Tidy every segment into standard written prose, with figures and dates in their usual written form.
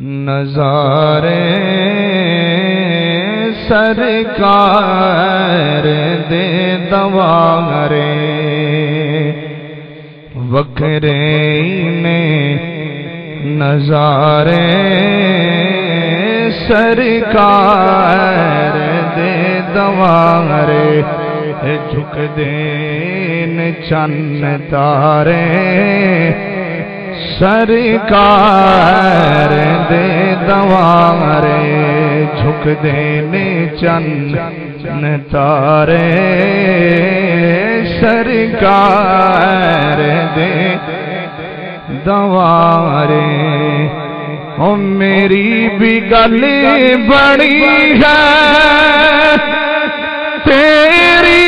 نظارے سرکار دے دوارے وکھرے نے نظارے سرکار دے دوارے جھک دین چن تارے سرکار دے دوارے جھک دینے چن تارے سرکار دے دوارے او میری بھی گل بڑی ہے تیری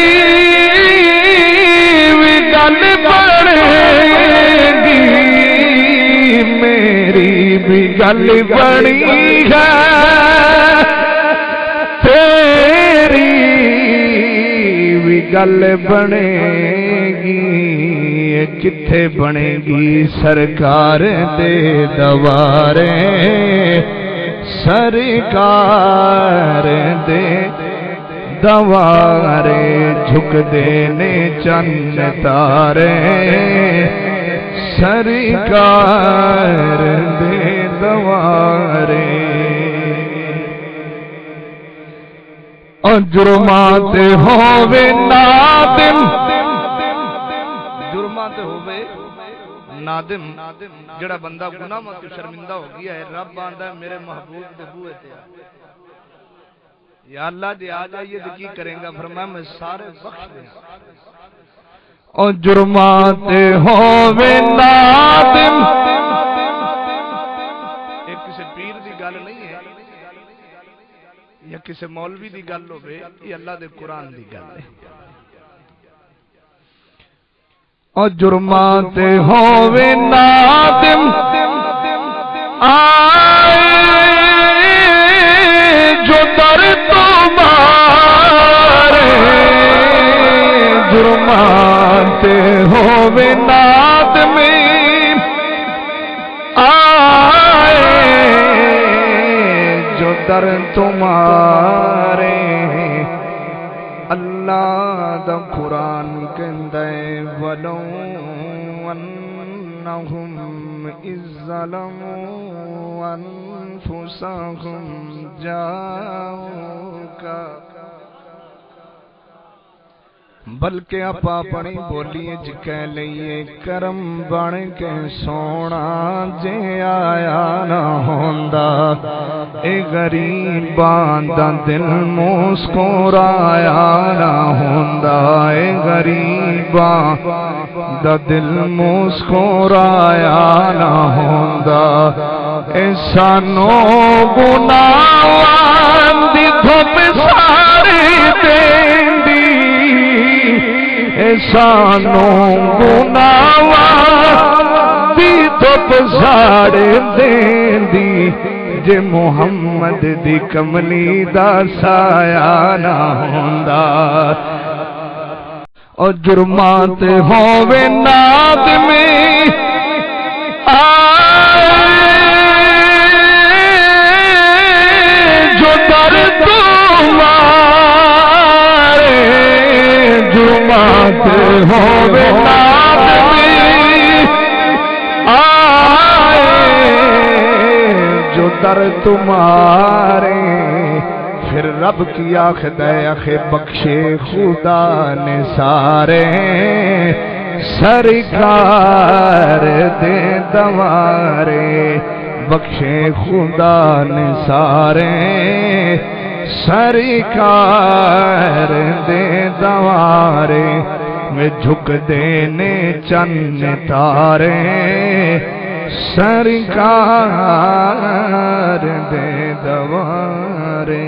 بھی گل بڑے گی میری بھی گل بڑی ہے تیری بھی گل بنے گی کتھے بنے گی سرکار دے دوارے سرکار دے دوارے جھک دینے چن تارے سرکار دے دوارے جرمات ہووے نادم جرمات ہووے نادم جڑا بندہ گناہ مت شرمندہ ہو گیا ہے رب آندا ہے میرے محبوب دے بوئے تے یا اللہ جی آ جائیے تو کی کریں گا فرمایا میں سارے بخش دیں او جرمات ہووے نادم ایک کسی پیر دی گل نہیں ہے یا کسی مولوی دی گل ہووے یہ اللہ دے قرآن دی گل ہے او جرمات ہووے نادم آئے جو در تمہارے جرمات ہووے نادم آئے جو در تمہارے اللہ دا قرآن کہندا ہے وَلَوْ أَنَّهُمْ إِذ ظَّلَمُوا أَنفُسَهُمْ جَاءُوكَ بلکہ آپ اپنی بولیے کہہ لئیے کرم بن کے سونا جے آیا نہ ہوندا اے غریباں دا دل مسکرایا نہ ہوندا اے غریباں دا دل مسکرایا نہ ہوندا اے سانو گناہاں دی دھوپ ساری دیندی سانو گناہاں دی دھوپ ساڑ دیندی جے محمد دی کملی دا سایہ نہ ہوندا او جرمات ہووے نادمی آئے جو در تمہارے جرمات ہووے نادمی آئے جو در تمہارے پھر رب کی آخد ہے بخشے خدا نے سارے سرکار دے دوارے بخشے خدا نے سارے سرکار دے دوارے میں جھک دینے چن تارے سرکار دے دوارے